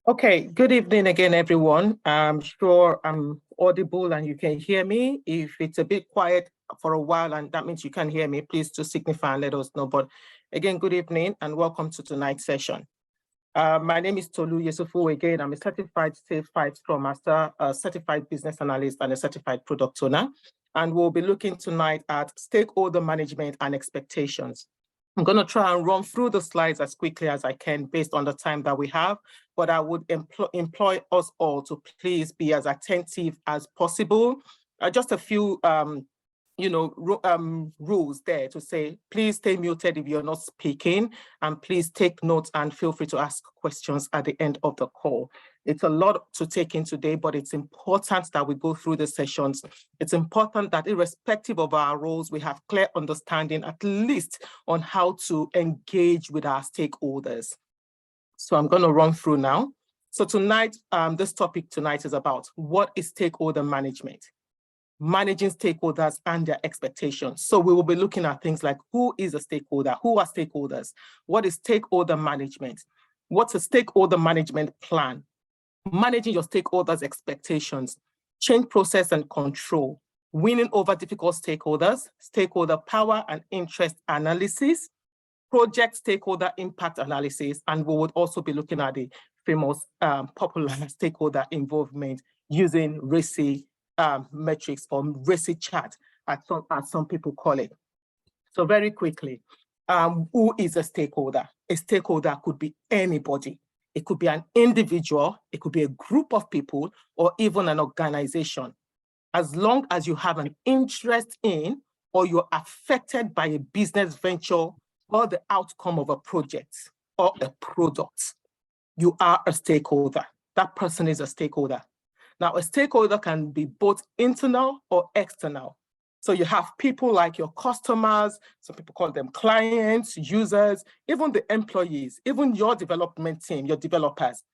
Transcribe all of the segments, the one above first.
Okay, good evening again, everyone. I'm sure I'm audible and you can hear me. If it's a bit quiet for a while and that means you can hear me, please just signify and let us know. But again, good evening and welcome to tonight's session. My name is Tolu Yesufu. Again, I'm a certified Safe 5 Scrum Master, a certified business analyst, and a certified product owner. And we'll be looking tonight at stakeholder management and expectations. I'm going to try and run through the slides as quickly as I can based on the time that we have, but I would employ us all to please be as attentive as possible. Just a few rules there to say, please stay muted if you're not speaking, and please take notes and feel free to ask questions at the end of the call. It's a lot to take in today, but it's important that we go through the sessions. It's important that irrespective of our roles, we have clear understanding, at least on how to engage with our stakeholders. So I'm going to run through now. So tonight, this topic tonight is about what is stakeholder management, managing stakeholders and their expectations. So we will be looking at things like who is a stakeholder, who are stakeholders, what is stakeholder management, what's a stakeholder management plan, managing your stakeholders' expectations, change process and control, winning over difficult stakeholders, stakeholder power and interest analysis, project stakeholder impact analysis, and we would also be looking at the famous popular stakeholder involvement using RACI metrics or RACI chart, as some people call it. So very quickly, who is a stakeholder? A stakeholder could be anybody. It could be an individual, it could be a group of people, or even an organization. As long as you have an interest in, or you're affected by a business venture or the outcome of a project or a product, you are a stakeholder. That person is a stakeholder. Now, a stakeholder can be both internal or external. So you have people like your customers, some people call them clients, users, even the employees, even your development team, your developers,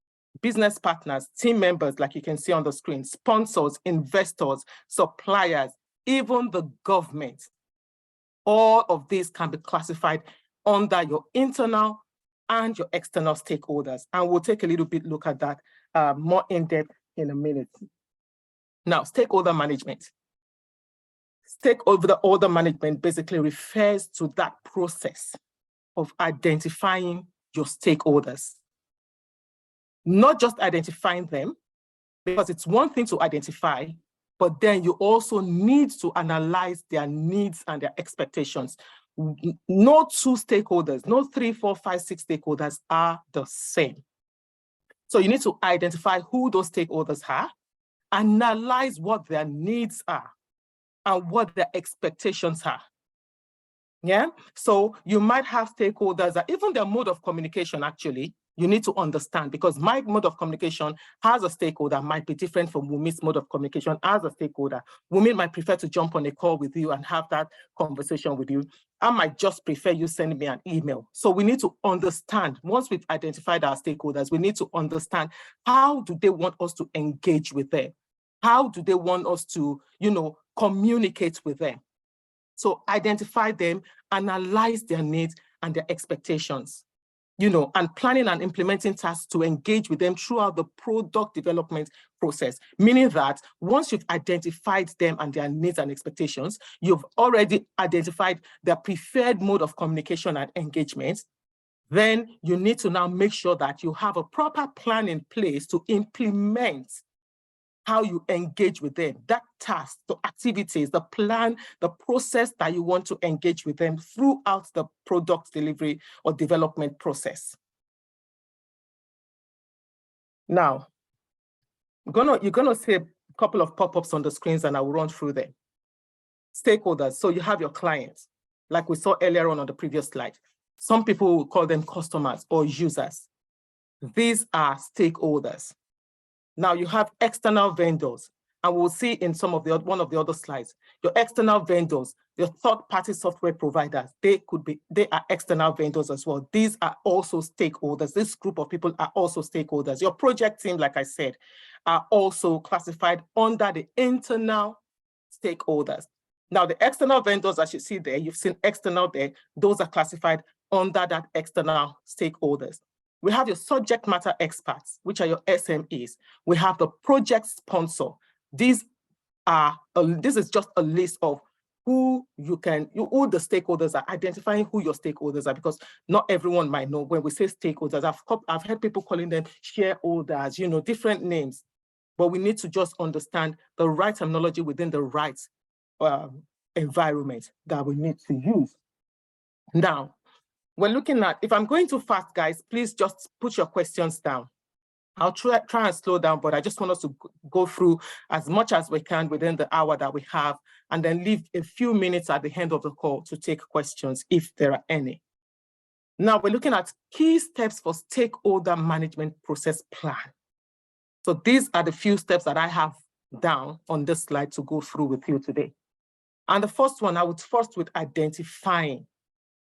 business partners, team members, like you can see on the screen, sponsors, investors, suppliers, even the government. All of these can be classified under your internal and your external stakeholders. And we'll take a little bit look at that more in depth in a minute. Now, stakeholder management. Stakeholder management basically refers to that process of identifying your stakeholders. Not just identifying them, because it's one thing to identify, but then you also need to analyze their needs and their expectations. No two stakeholders, no 3, 4, 5, 6 stakeholders are the same. So you need to identify who those stakeholders are, analyze what their needs are, and what their expectations are. Yeah, so you might have stakeholders that even their mode of communication, actually, you need to understand, because my mode of communication as a stakeholder might be different from Wumi's mode of communication as a stakeholder. Wumi might prefer to jump on a call with you and have that conversation with you. I might just prefer you send me an email. So we need to understand, once we've identified our stakeholders, we need to understand how do they want us to engage with them? How do they want us to, communicate with them? So identify them, analyze their needs and their expectations, and planning and implementing tasks to engage with them throughout the product development process. Meaning that once you've identified them and their needs and expectations, you've already identified their preferred mode of communication and engagement. Then you need to now make sure that you have a proper plan in place to implement how you engage with them, that task, the activities, the plan, the process that you want to engage with them throughout the product delivery or development process. Now, you're gonna see a couple of pop-ups on the screens and I will run through them. Stakeholders, so you have your clients, like we saw earlier on the previous slide. Some people will call them customers or users. These are stakeholders. Now you have external vendors, and we'll see in one of the other slides, your external vendors, your third-party software providers, they are external vendors as well. These are also stakeholders. This group of people are also stakeholders. Your project team, like I said, are also classified under the internal stakeholders. Now the external vendors, as you see there, you've seen external there, those are classified under that external stakeholders. We have your subject matter experts, which are your SMEs. We have the project sponsor. This is just a list of who who the stakeholders are, identifying who your stakeholders are, because not everyone might know. When we say stakeholders, I've heard people calling them shareholders, different names, but we need to just understand the right terminology within the right environment that we need to use. Now, we're looking at, if I'm going too fast, guys, please just put your questions down. I'll try and slow down, but I just want us to go through as much as we can within the hour that we have, and then leave a few minutes at the end of the call to take questions if there are any. Now we're looking at key steps for stakeholder management process plan. So these are the few steps that I have down on this slide to go through with you today. And the first one, I would first with identifying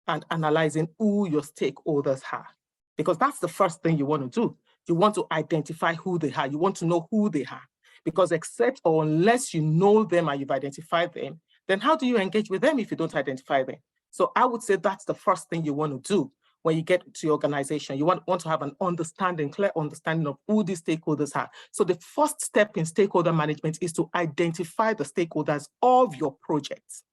and analyzing who your stakeholders are, because that's the first thing you want to do. You want to identify who they are. You want to know who they are, because except or unless you know them and you've identified them, then how do you engage with them if you don't identify them? So I would say that's the first thing you want to do when you get to your organization. You want to have an clear understanding of who these stakeholders are. So the first step in stakeholder management is to identify the stakeholders of your project.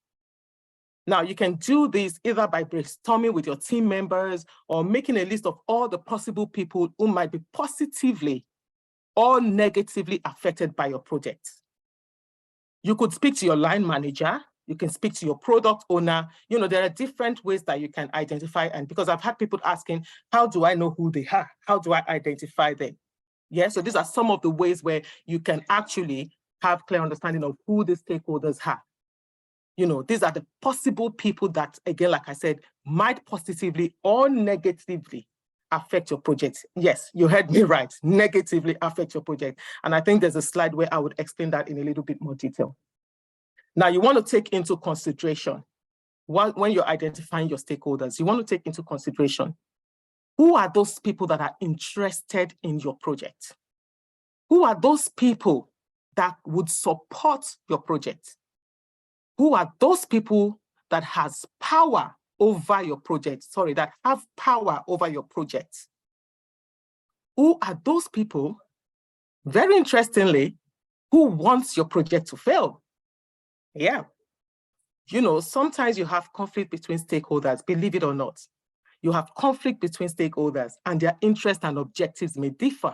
Now, you can do this either by brainstorming with your team members or making a list of all the possible people who might be positively or negatively affected by your project. You could speak to your line manager. You can speak to your product owner. There are different ways that you can identify. And because I've had people asking, how do I know who they are? How do I identify them? Yeah, so these are some of the ways where you can actually have clear understanding of who the stakeholders are. These are the possible people that, again, like I said, might positively or negatively affect your project. Yes, you heard me right, negatively affect your project. And I think there's a slide where I would explain that in a little bit more detail. Now, you want to take into consideration, when you're identifying your stakeholders, you want to take into consideration, who are those people that are interested in your project? Who are those people that would support your project? Who are those people that has power over your project? Sorry, that have power over your project. Who are those people, very interestingly, who wants your project to fail? Yeah. Sometimes you have conflict between stakeholders, believe it or not. You have conflict between stakeholders and their interests and objectives may differ.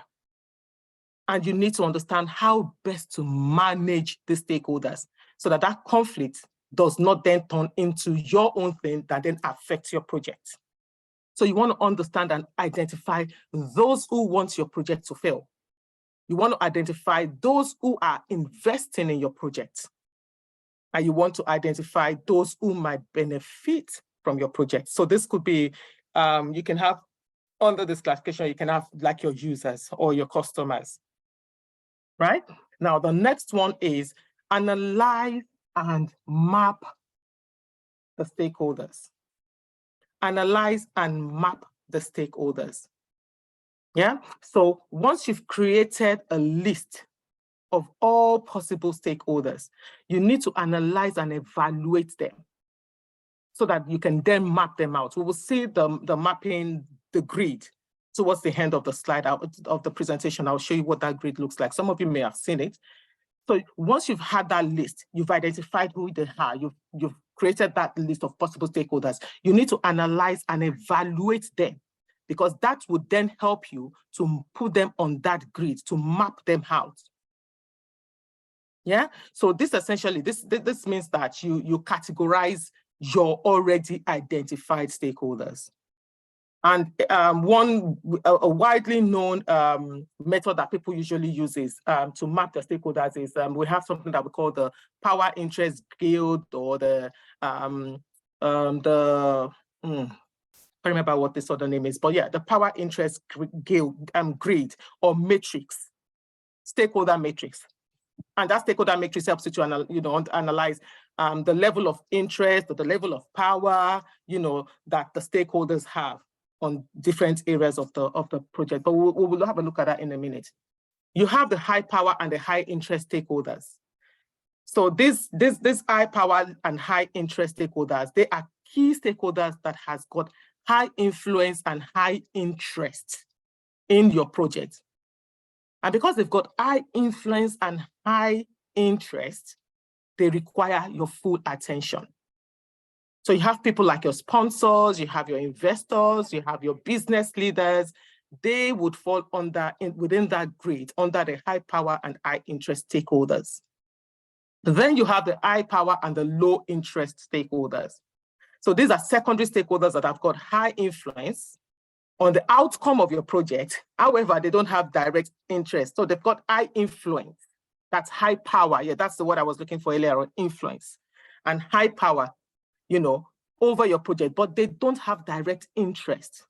And you need to understand how best to manage the stakeholders so that that conflict does not then turn into your own thing that then affects your project. So you want to understand and identify those who want your project to fail. You want to identify those who are investing in your project. And you want to identify those who might benefit from your project. So this could be, you can have, under this classification, you can have like your users or your customers. Right? Now, the next one is analyze and map the stakeholders. Analyze and map the stakeholders. Yeah? So once you've created a list of all possible stakeholders, you need to analyze and evaluate them so that you can then map them out. We will see the mapping, the grid, towards the end of the slide of the presentation. I'll show you what that grid looks like. Some of you may have seen it. So once you've had that list, you've identified who they are, you've created that list of possible stakeholders, you need to analyze and evaluate them, because that would then help you to put them on that grid, to map them out. Yeah, so this essentially, this means that you categorize your already identified stakeholders. And a widely known method that people usually use is to map the stakeholders is we have something that we call the power interest guild, or the I can't remember what this other name is, but yeah, the power interest guild grid or matrix, stakeholder matrix. And that stakeholder matrix helps you to analyze the level of interest or the level of power that the stakeholders have on different areas of the project. But we will have a look at that in a minute. You have the high power and the high interest stakeholders. So this high power and high interest stakeholders, they are key stakeholders that has got high influence and high interest in your project. And because they've got high influence and high interest, they require your full attention. So you have people like your sponsors, you have your investors, you have your business leaders. They would fall within that grade, under the high power and high interest stakeholders. Then you have the high power and the low interest stakeholders. So these are secondary stakeholders that have got high influence on the outcome of your project. However, they don't have direct interest. So they've got high influence. That's high power. Yeah, that's the word I was looking for earlier on, influence. And high power, over your project, but they don't have direct interest.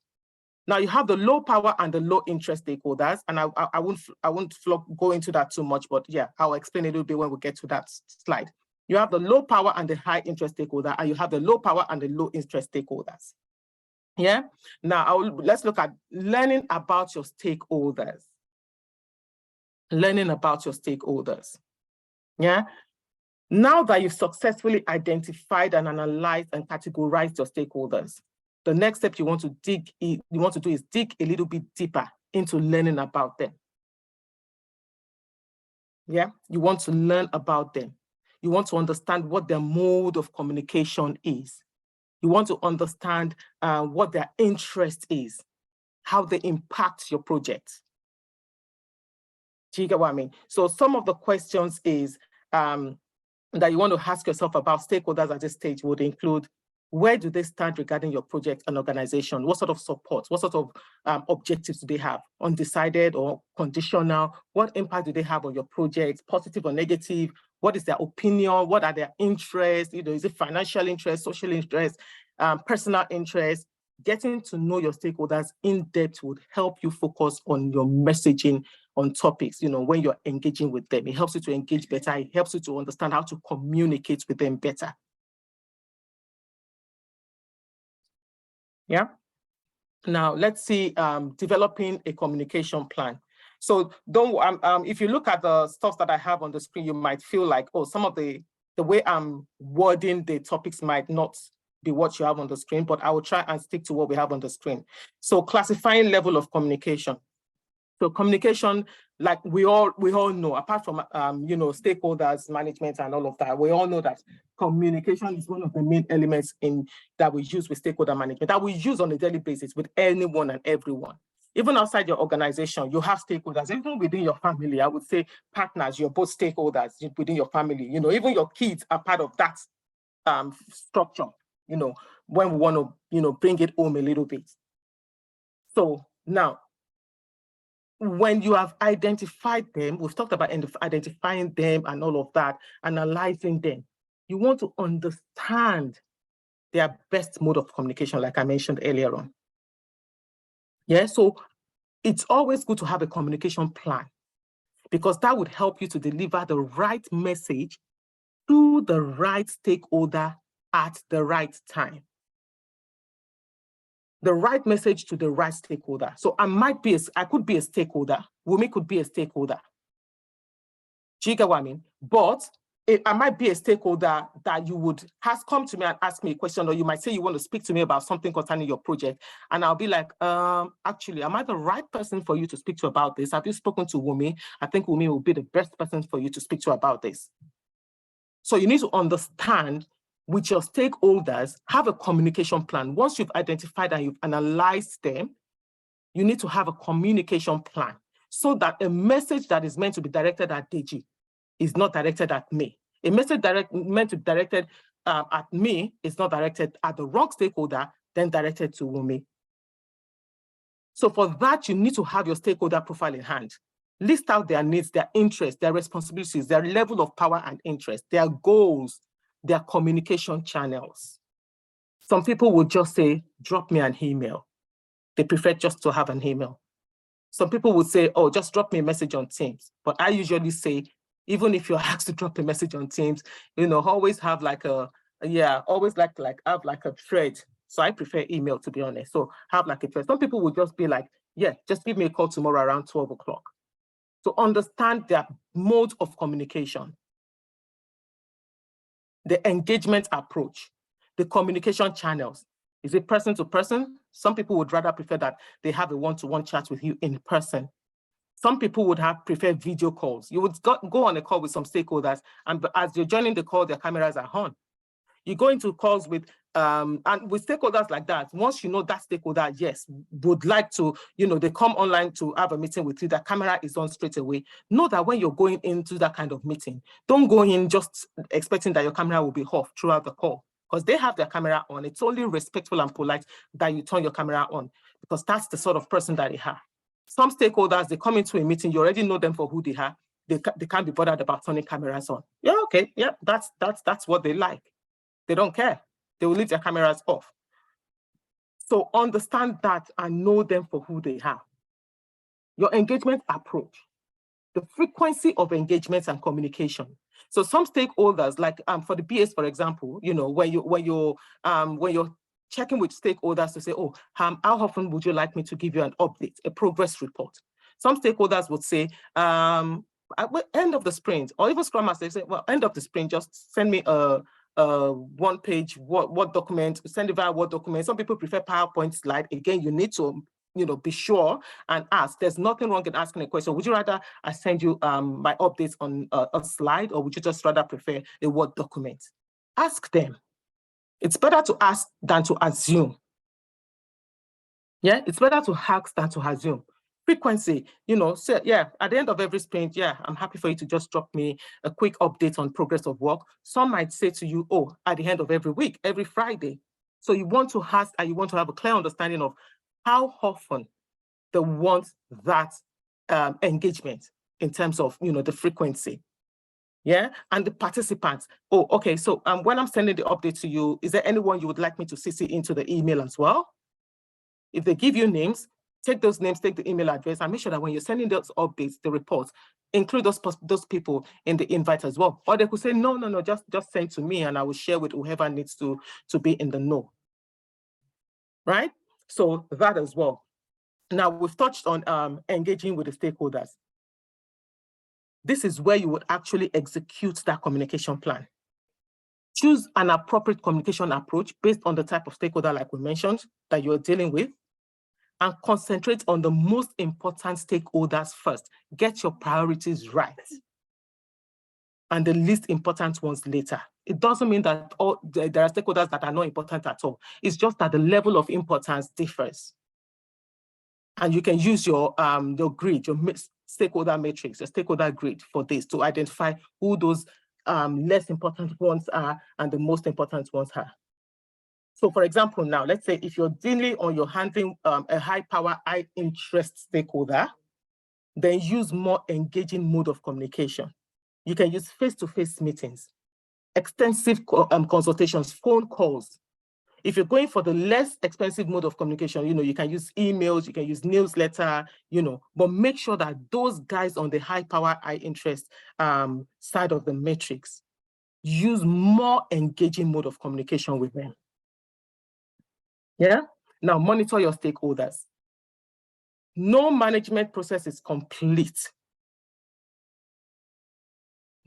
Now you have the low power and the low interest stakeholders, and I won't go into that too much, but yeah, I'll explain a little bit when we get to that slide. You have the low power and the high interest stakeholder, and you have the low power and the low interest stakeholders. Yeah. Now let's look at learning about your stakeholders. Learning about your stakeholders. Yeah. Now that you've successfully identified and analyzed and categorized your stakeholders, the next step you want to do is dig a little bit deeper into learning about them. Yeah, you want to learn about them. You want to understand what their mode of communication is. You want to understand what their interest is, how they impact your project. Do you get what I mean? So some of the questions is that you want to ask yourself about stakeholders at this stage would include: where do they stand regarding your project and organization? What sort of support, what sort of objectives do they have? Undecided or conditional? What impact do they have on your project, positive or negative? What is their opinion? What are their interests? Is it financial interest, social interest, personal interest? Getting to know your stakeholders in depth would help you focus on your messaging on topics, when you're engaging with them. It helps you to engage better. It helps you to understand how to communicate with them better. Yeah. Now let's see developing a communication plan. So if you look at the stuff that I have on the screen, you might feel like, oh, some of the way I'm wording the topics might not be what you have on the screen, but I will try and stick to what we have on the screen. So classifying level of communication. So communication, like we all know, apart from stakeholders, management, and all of that, we all know that communication is one of the main elements that we use with stakeholder management, that we use on a daily basis with anyone and everyone. Even outside your organization, you have stakeholders. Even within your family, I would say partners, you're both stakeholders within your family. Even your kids are part of that structure, when we want to, bring it home a little bit. So now, when you have identified them, we've talked about identifying them and all of that, analyzing them, you want to understand their best mode of communication, like I mentioned earlier on. Yeah, so it's always good to have a communication plan, because that would help you to deliver the right message to the right stakeholder at the right time. The right message to the right stakeholder. So I could be a stakeholder. Wumi could be a stakeholder. Do you get what I mean? But I might be a stakeholder that has come to me and ask me a question, or you might say you want to speak to me about something concerning your project. And I'll be like, actually, am I the right person for you to speak to about this? Have you spoken to Wumi? I think Wumi will be the best person for you to speak to about this. So you need to understand with your stakeholders, have a communication plan. Once you've identified and you've analyzed them, you need to have a communication plan so that a message that is meant to be directed at Deji is not directed at me. A message meant to be directed at me is not directed at the wrong stakeholder, then directed to Wumi. So for that, you need to have your stakeholder profile in hand. List out their needs, their interests, their responsibilities, their level of power and interest, their goals, their communication channels. Some people would just say, drop me an email. They prefer just to have an email. Some people would say, oh, just drop me a message on Teams. But I usually say, even if you're asked to drop a message on Teams, always have have like a thread. So I prefer email, to be honest. So have like a thread. Some people would just be like, yeah, just give me a call tomorrow around 12 o'clock. So understand their mode of communication, the engagement approach, the communication channels. Is it person to person, Some people would rather prefer that they have a one-to-one chat with you in person. Some people would have preferred video calls. You would go on a call with some stakeholders, and as you're joining the call, their cameras are on. You go into calls with stakeholders like that. Once you know that stakeholder, yes, would like to, they come online to have a meeting with you, the camera is on straight away. Know that when you're going into that kind of meeting, don't go in just expecting that your camera will be off throughout the call, because they have their camera on. It's only respectful and polite that you turn your camera on, because that's the sort of person that they are. Some stakeholders, they come into a meeting, you already know them for who they are. They can't be bothered about turning cameras on. Yeah, okay, yeah, that's what they like. They don't care. They will leave their cameras off. So understand that and know them for who they are. Your engagement approach, the frequency of engagements and communication. So some stakeholders, like for the BAs, for example, when you're checking with stakeholders to say, oh, how often would you like me to give you an update, a progress report? Some stakeholders would say, at the end of the sprint, or even Scrum Master, they say, well, end of the sprint, just send me a one-page Word document, send it via Word document. Some people prefer PowerPoint slide. Again, you need to be sure and ask. There's nothing wrong in asking a question. Would you rather I send you my updates on a slide, or would you just rather prefer a Word document? Ask them. It's better to ask than to assume. Yeah, it's better to ask than to assume. Frequency, say, yeah, at the end of every sprint, yeah, I'm happy for you to just drop me a quick update on progress of work. Some might say to you, oh, at the end of every week, every Friday. So you want to ask and you want to have a clear understanding of how often they want that engagement in terms of, the frequency. Yeah, and the participants. Oh, okay, so when I'm sending the update to you, is there anyone you would like me to CC into the email as well? If they give you names, take those names, take the email address, and make sure that when you're sending those updates, the reports, include those people in the invite as well. Or they could say, no, just send to me and I will share with whoever needs to be in the know. Right? So that as well. Now we've touched on engaging with the stakeholders. This is where you would actually execute that communication plan. Choose an appropriate communication approach based on the type of stakeholder, like we mentioned, that you're dealing with, and concentrate on the most important stakeholders first. Get your priorities right, and the least important ones later. It doesn't mean that there are stakeholders that are not important at all. It's just that the level of importance differs. And you can use your grid, your stakeholder matrix, your stakeholder grid for this to identify who those less important ones are and the most important ones are. So for example, now, let's say if you're dealing or you're handling a high power, high interest stakeholder, then use more engaging mode of communication. You can use face-to-face meetings, extensive consultations, phone calls. If you're going for the less expensive mode of communication, you can use emails, you can use newsletter, but make sure that those guys on the high power, high interest side of the matrix, use more engaging mode of communication with them. Yeah. Now monitor your stakeholders. No management process is complete.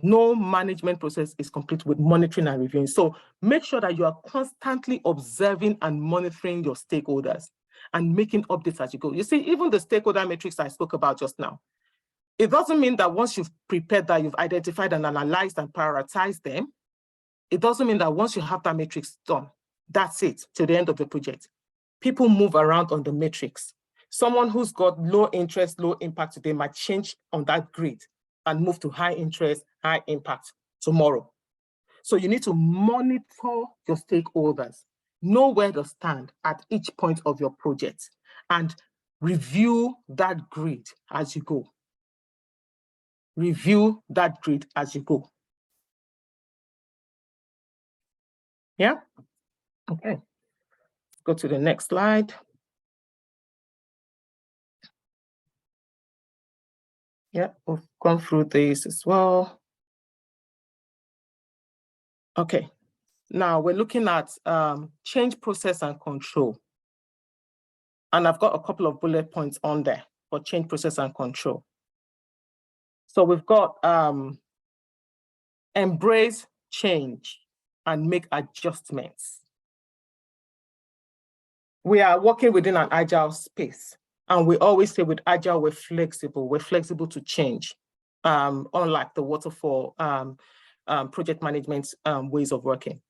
No management process is complete with monitoring and reviewing. So make sure that you are constantly observing and monitoring your stakeholders and making updates as you go. You see, even the stakeholder matrix I spoke about just now, it doesn't mean that once you've prepared that, you've identified and analyzed and prioritized them, it doesn't mean that once you have that matrix done, that's it to the end of the project. People move around on the matrix. Someone who's got low interest, low impact today might change on that grid and move to high interest, high impact tomorrow. So you need to monitor your stakeholders, know where to stand at each point of your project, and review that grid as you go. Review that grid as you go. Yeah? Okay. Go to the next slide. Yeah, we've gone through this as well. Okay, now we're looking at change process and control. And I've got a couple of bullet points on there for change process and control. So we've got embrace change and make adjustments. We are working within an agile space. And we always say with agile, we're flexible to change, unlike the waterfall project management ways of working.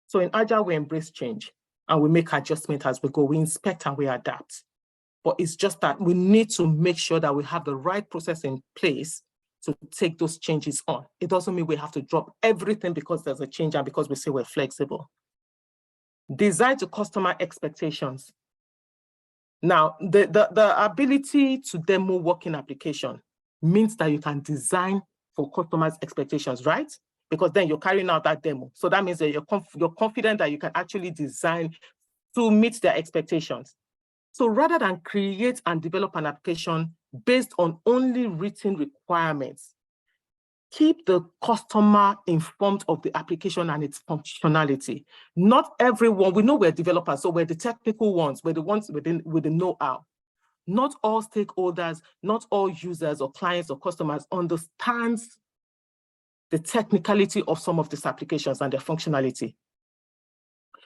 So in agile, we embrace change and we make adjustments as we go. We inspect and we adapt. But it's just that we need to make sure that we have the right process in place to take those changes on. It doesn't mean we have to drop everything because there's a change and because we say we're flexible. Design to customer expectations. Now, the ability to demo working application means that you can design for customers' expectations, right? Because then you're carrying out that demo. So that means that you're confident that you can actually design to meet their expectations. So rather than create and develop an application based on only written requirements, keep the customer informed of the application and its functionality. Not everyone, we know we're developers, so we're the technical ones, we're the ones with the know-how. Not all stakeholders, not all users or clients or customers understands the technicality of some of these applications and their functionality.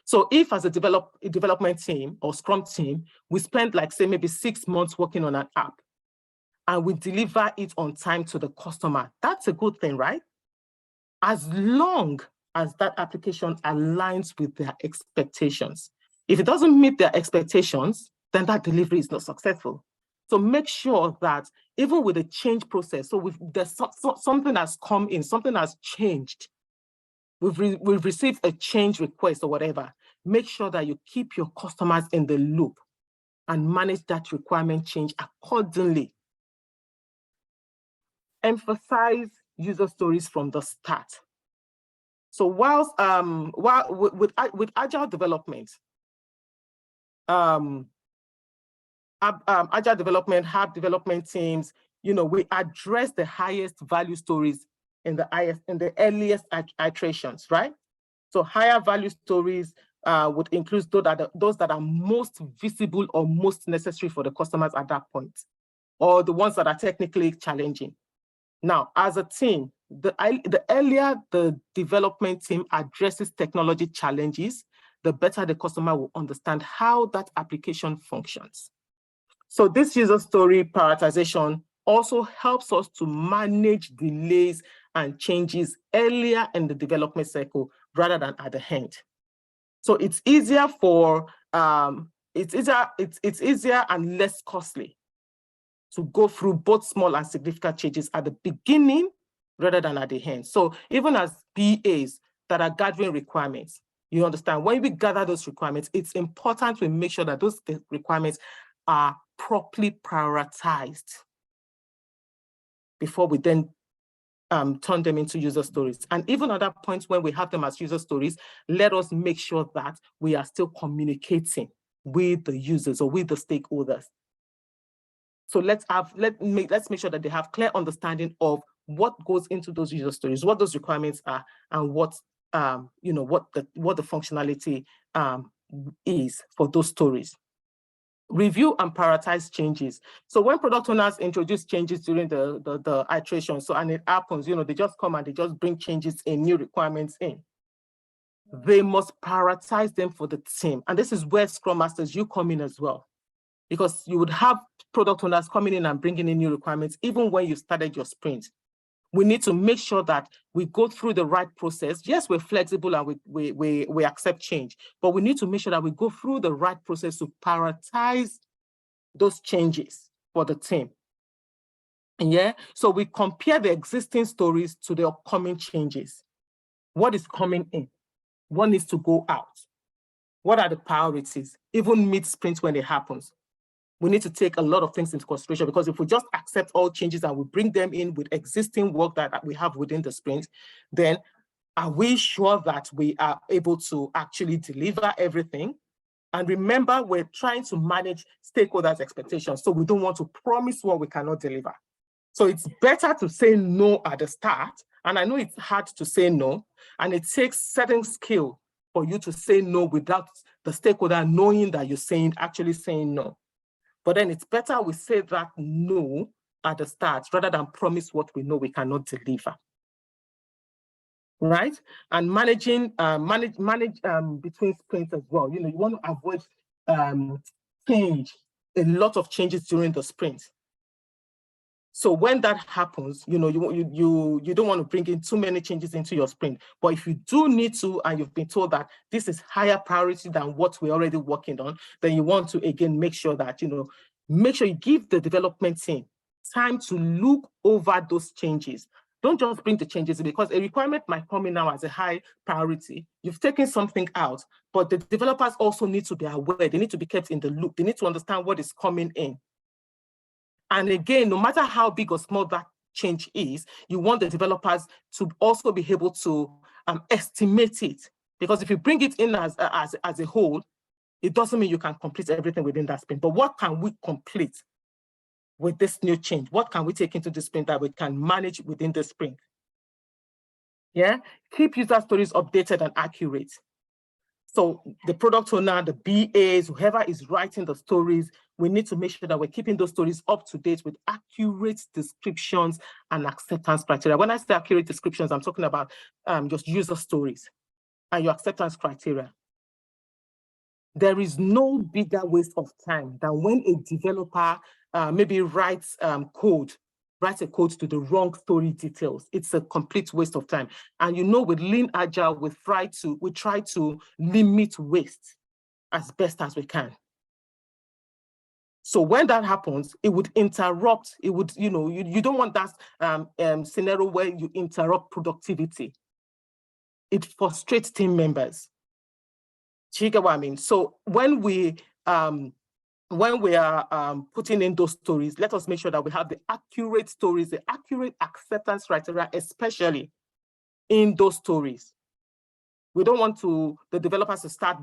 So if as a development team or Scrum team, we spend like say maybe 6 months working on an app and we deliver it on time to the customer, that's a good thing, right? As long as that application aligns with their expectations. If it doesn't meet their expectations, then that delivery is not successful. So make sure that even with the change process, so there's something has come in, something has changed, we've received a change request or whatever, make sure that you keep your customers in the loop and manage that requirement change accordingly. Emphasize user stories from the start. So while with agile development, agile development, hub development teams, we address the highest value stories in the earliest iterations, right? So higher value stories would include those that are most visible or most necessary for the customers at that point, or the ones that are technically challenging. Now, as a team, the earlier the development team addresses technology challenges, the better the customer will understand how that application functions. So this user story prioritization also helps us to manage delays and changes earlier in the development cycle rather than at the end. So it's easier it's easier and less costly to go through both small and significant changes at the beginning rather than at the end. So even as BAs that are gathering requirements, you understand, when we gather those requirements, it's important to make sure that those requirements are properly prioritized before we then turn them into user stories. And even at that point when we have them as user stories, let us make sure that we are still communicating with the users or with the stakeholders. So let's make sure that they have clear understanding of what goes into those user stories, what those requirements are, and what what the functionality is for those stories. Review and prioritize changes. So when product owners introduce changes during the iteration, and it happens, they just come and they just bring changes in, new requirements in. They must prioritize them for the team. And this is where Scrum Masters, you come in as well. Because you would have product owners coming in and bringing in new requirements, even when you started your sprint. We need to make sure that we go through the right process. Yes, we're flexible and we accept change, but we need to make sure that we go through the right process to prioritize those changes for the team. Yeah, so we compare the existing stories to the upcoming changes. What is coming in? What needs to go out? What are the priorities, even mid-sprint when it happens? We need to take a lot of things into consideration, because if we just accept all changes and we bring them in with existing work that we have within the sprint, then are we sure that we are able to actually deliver everything? And remember, we're trying to manage stakeholders' expectations, so we don't want to promise what we cannot deliver. So it's better to say no at the start. And I know it's hard to say no, and it takes certain skill for you to say no without the stakeholder knowing that you're actually saying no. But then it's better we say that no at the start rather than promise what we know we cannot deliver. Right? And manage between sprints as well. You want to avoid change, a lot of changes during the sprint. So when that happens, you don't want to bring in too many changes into your sprint. But if you do need to, and you've been told that this is higher priority than what we're already working on, then you want to again make sure that make sure you give the development team time to look over those changes. Don't just bring the changes in, because a requirement might come in now as a high priority. You've taken something out, but the developers also need to be aware. They need to be kept in the loop. They need to understand what is coming in. And again, no matter how big or small that change is, you want the developers to also be able to estimate it. Because if you bring it in as a whole, it doesn't mean you can complete everything within that sprint. But what can we complete with this new change? What can we take into the sprint that we can manage within the sprint? Yeah, keep user stories updated and accurate. So the product owner, the BAs, whoever is writing the stories, we need to make sure that we're keeping those stories up to date with accurate descriptions and acceptance criteria. When I say accurate descriptions, I'm talking about just user stories and your acceptance criteria. There is no bigger waste of time than when a developer maybe writes a code to the wrong story details. It's a complete waste of time. And with Lean Agile, we try to limit waste as best as we can. So when that happens, it would interrupt. It would, you don't want that scenario where you interrupt productivity. It frustrates team members. Do you get what I mean? So when we are putting in those stories, let us make sure that we have the accurate stories, the accurate acceptance criteria, especially in those stories. We don't want the developers to start,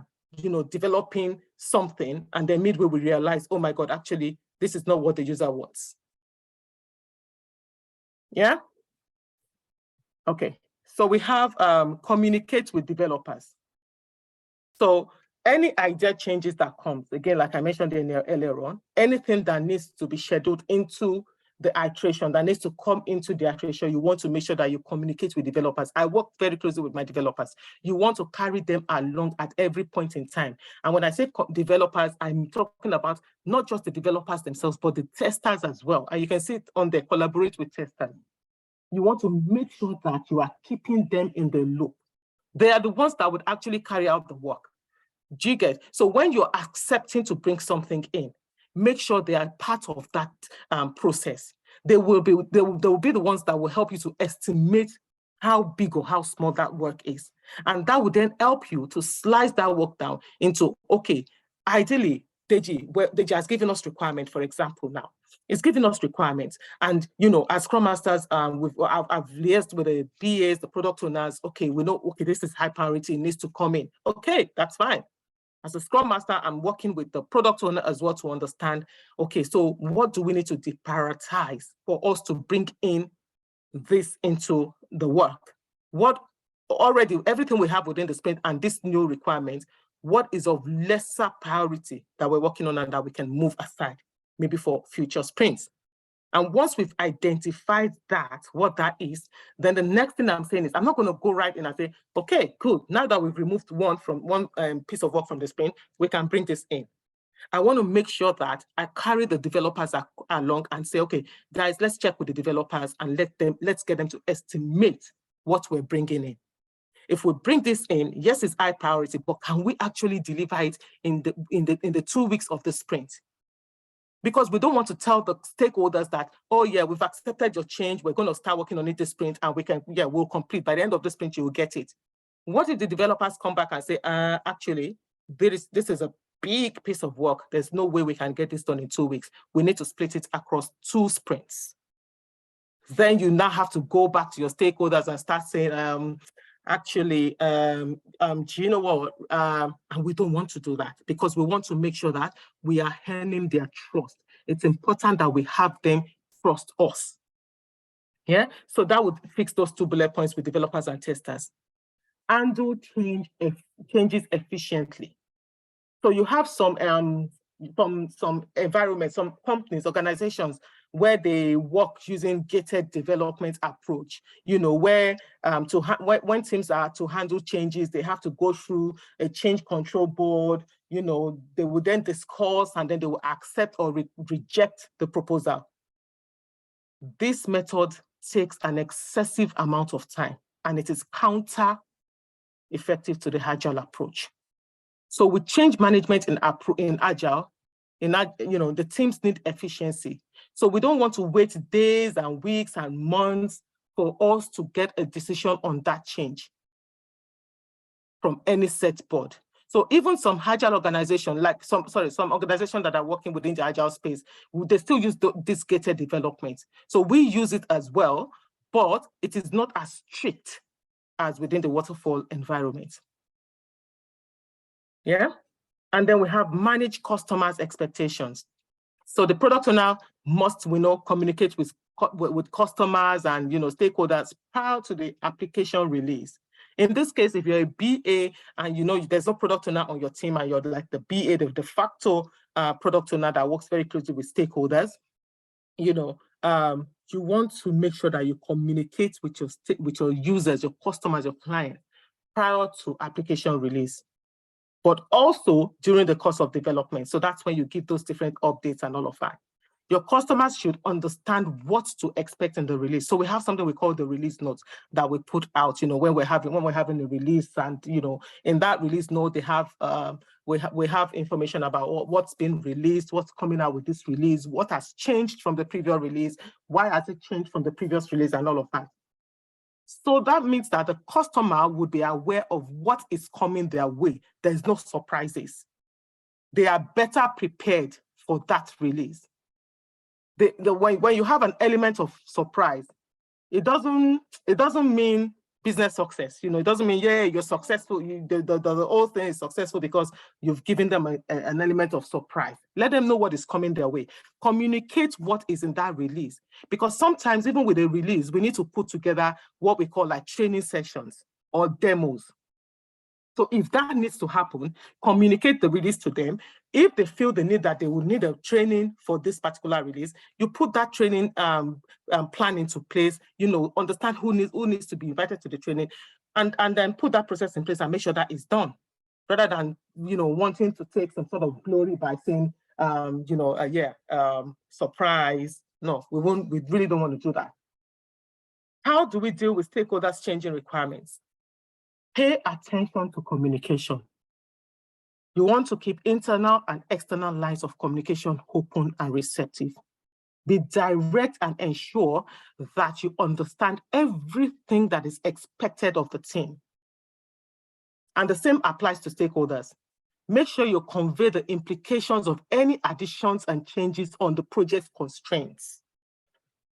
developing something, and then midway we realize, oh my God, actually, this is not what the user wants. Yeah? Okay, so we have communicate with developers. So any idea changes that comes, again, like I mentioned earlier on, anything that needs to be scheduled into the iteration, that needs to come into the iteration, you want to make sure that you communicate with developers. I work very closely with my developers. You want to carry them along at every point in time. And when I say developers, I'm talking about not just the developers themselves, but the testers as well. And you can see it on the collaborate with testers. You want to make sure that you are keeping them in the loop. They are the ones that would actually carry out the work. Do you get? So when you're accepting to bring something in, make sure they are part of that process. They will be the ones that will help you to estimate how big or how small that work is. And that would then help you to slice that work down into, okay, ideally, Deji has given us requirement, for example, now. It's giving us requirements. And, as Scrum Masters, I've liaised with the BAs, the product owners. Okay, we know, okay, this is high priority, it needs to come in. Okay, that's fine. As a Scrum Master, I'm working with the product owner as well to understand, okay, so what do we need to deprioritize for us to bring in this into the work? What already, everything we have within the sprint and this new requirement, what is of lesser priority that we're working on and that we can move aside, maybe for future sprints? And once we've identified what that is, then the next thing I'm saying is, I'm not going to go right in and say, okay, cool. Now that we've removed one piece of work from the sprint, we can bring this in. I want to make sure that I carry the developers along and say, okay, guys, let's check with the developers and let's get them to estimate what we're bringing in. If we bring this in, yes, it's high priority, but can we actually deliver it in the 2 weeks of the sprint? Because we don't want to tell the stakeholders that, oh yeah, we've accepted your change, we're going to start working on it this sprint, and we'll complete. By the end of the sprint, you will get it. What if the developers come back and say, actually, this is a big piece of work. There's no way we can get this done in 2 weeks. We need to split it across 2 sprints. Then you now have to go back to your stakeholders and start saying, actually, do you know what? And we don't want to do that because we want to make sure that we are earning their trust. It's important that we have them trust us. Yeah, so that would fix those 2 bullet points with developers and testers. Handle changes efficiently. So you have some environments, some companies, organizations where they work using gated development approach, where when teams are to handle changes, they have to go through a change control board, you know, they will then discuss and then they will accept or reject the proposal. This method takes an excessive amount of time and it is counter-effective to the Agile approach. So with change management in Agile, the teams need efficiency. So we don't want to wait days and weeks and months for us to get a decision on that change from any set board. So even some Agile organization, like some organizations that are working within the Agile space, they still use this gated development. So we use it as well, but it is not as strict as within the waterfall environment. Yeah. And then we have manage customers' expectations. So the product owner must, communicate with customers and, stakeholders prior to the application release. In this case, if you're a BA and, there's no product owner on your team and you're like the BA, the de facto product owner that works very closely with stakeholders, you want to make sure that you communicate with your users, your customers, your clients prior to application release, but also during the course of development. So that's when you give those different updates and all of that. Your customers should understand what to expect in the release. So we have something we call the release notes that we put out, when we're having a release, and in that release note they have we have information about what's been released, what's coming out with this release, what has changed from the previous release, why has it changed from the previous release, and all of that. So that means that the customer would be aware of what is coming their way. There's no surprises. They are better prepared for that release. When you have an element of surprise, it doesn't mean business success. It doesn't mean, yeah, you're successful. The whole thing is successful because you've given them an element of surprise. Let them know what is coming their way. Communicate what is in that release. Because sometimes, even with a release, we need to put together what we call like training sessions or demos. So if that needs to happen, communicate the release to them. If they feel the need that they will need a training for this particular release, you put that training plan into place, understand who needs to be invited to the training, and then put that process in place and make sure that is done, rather than, wanting to take some sort of glory by saying, surprise. No, we really don't want to do that. How do we deal with stakeholders changing requirements? Pay attention to communication. You want to keep internal and external lines of communication open and receptive. Be direct and ensure that you understand everything that is expected of the team. And the same applies to stakeholders. Make sure you convey the implications of any additions and changes on the project constraints.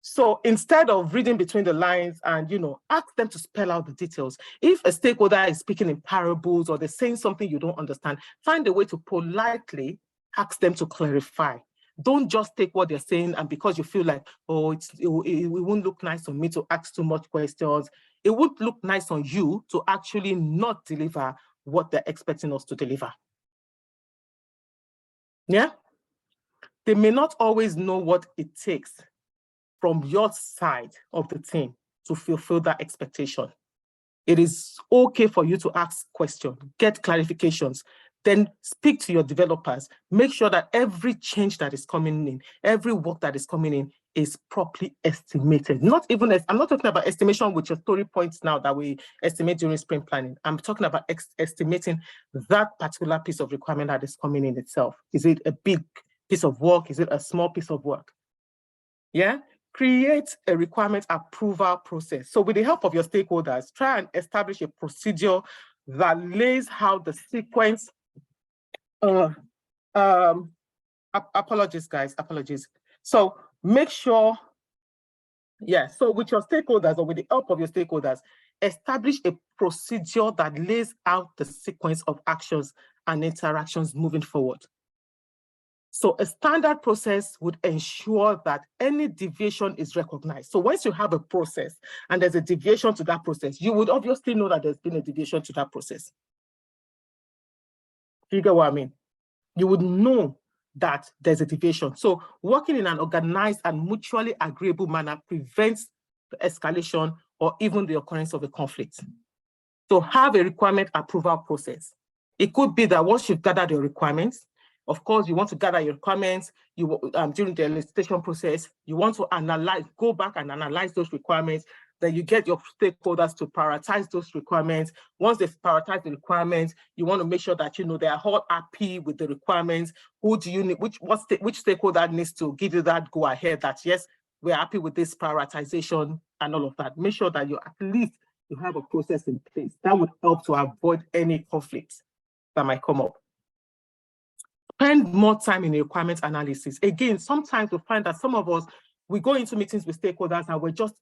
So instead of reading between the lines and, ask them to spell out the details. If a stakeholder is speaking in parables or they're saying something you don't understand, find a way to politely ask them to clarify. Don't just take what they're saying and because you feel like, oh, it won't look nice on me to ask too much questions. It would look nice on you to actually not deliver what they're expecting us to deliver. Yeah? They may not always know what it takes from your side of the team to fulfill that expectation. It is okay for you to ask questions, get clarifications, then speak to your developers. Make sure that every change that is coming in, every work that is coming in is properly estimated. I'm not talking about estimation with your story points now that we estimate during sprint planning. I'm talking about estimating that particular piece of requirement that is coming in itself. Is it a big piece of work? Is it a small piece of work? Yeah? Create a requirement approval process. So with the help of your stakeholders, try and establish a procedure that lays out the sequence. Apologies, guys, apologies. So make sure, so with your stakeholders or with the help of your stakeholders, establish a procedure that lays out the sequence of actions and interactions moving forward. So a standard process would ensure that any deviation is recognized. So once you have a process and there's a deviation to that process, you would obviously know that there's been a deviation to that process. You get what I mean? You would know that there's a deviation. So working in an organized and mutually agreeable manner prevents the escalation or even the occurrence of a conflict. So have a requirement approval process. It could be that once you've gathered your requirements, of course, you want to gather your requirements during the elicitation process, you want to go back and analyze those requirements. Then you get your stakeholders to prioritize those requirements. Once they've prioritized the requirements, you want to make sure that they are all happy with the requirements. Who do you need? Which stakeholder needs to give you that go ahead that yes, we're happy with this prioritization and all of that. Make sure that you have a process in place. That would help to avoid any conflicts that might come up. Spend more time in the requirement analysis. Again, sometimes we find that some of us, we go into meetings with stakeholders and we're just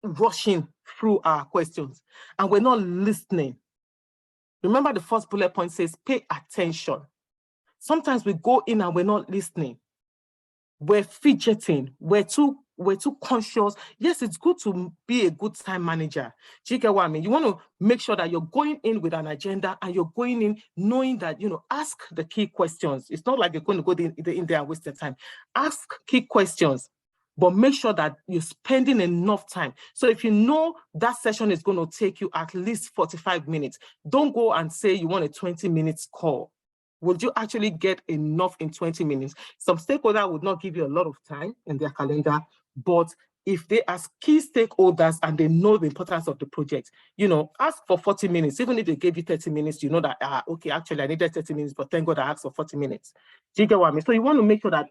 rushing through our questions and we're not listening. Remember the first bullet point says, pay attention. Sometimes we go in and we're not listening. We're fidgeting. We're too conscious. Yes, it's good to be a good time manager. Do you get what I mean? You want to make sure that you're going in with an agenda and you're going in knowing that, ask the key questions. It's not like you're going to go in there and waste your time. Ask key questions, but make sure that you're spending enough time. So if you know that session is going to take you at least 45 minutes, don't go and say you want a 20 minutes call. Would you actually get enough in 20 minutes? Some stakeholder would not give you a lot of time in their calendar, but if they ask key stakeholders and they know the importance of the project, ask for 40 minutes. Even if they gave you 30 minutes, you know that, okay, actually I needed 30 minutes, but thank God I asked for 40 minutes. Do you get what I mean? So you want to make sure that,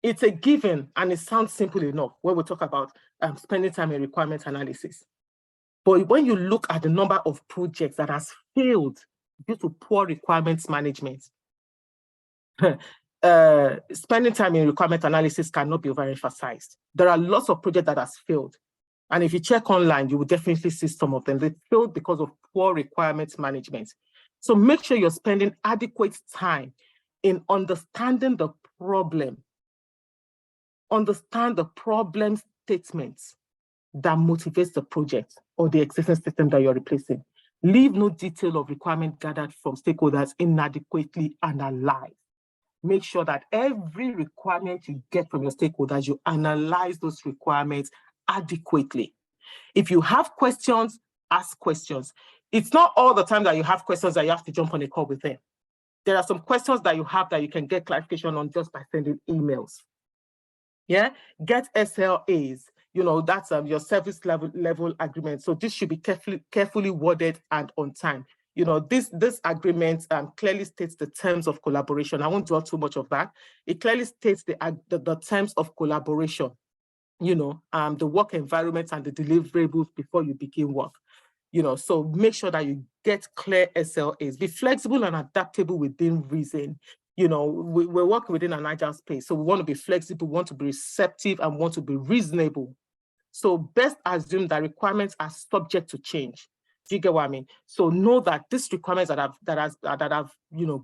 it's a given and it sounds simple enough when we talk about spending time in requirement analysis. But when you look at the number of projects that has failed due to poor requirements management, spending time in requirement analysis cannot be overemphasized. There are lots of projects that has failed. And if you check online, you will definitely see some of them. They failed because of poor requirements management. So make sure you're spending adequate time in understanding the problem. Understand the problem statements that motivates the project or the existing system that you're replacing. Leave no detail of requirement gathered from stakeholders inadequately analyzed. Make sure that every requirement you get from your stakeholders, you analyze those requirements adequately. If you have questions, ask questions. It's not all the time that you have questions that you have to jump on a call with them. There are some questions that you have that you can get clarification on just by sending emails. Yeah, get SLAs. That's your service level agreement. So this should be carefully worded and on time. This agreement clearly states the terms of collaboration. I won't dwell too much of that. It clearly states the terms of collaboration, the work environment and the deliverables before you begin work. So make sure that you get clear SLAs. Be flexible and adaptable within reason. We're working within an agile space, so we want to be flexible, we want to be receptive, and want to be reasonable. So best assume that requirements are subject to change. Do you get what I mean? So know that these requirements that I've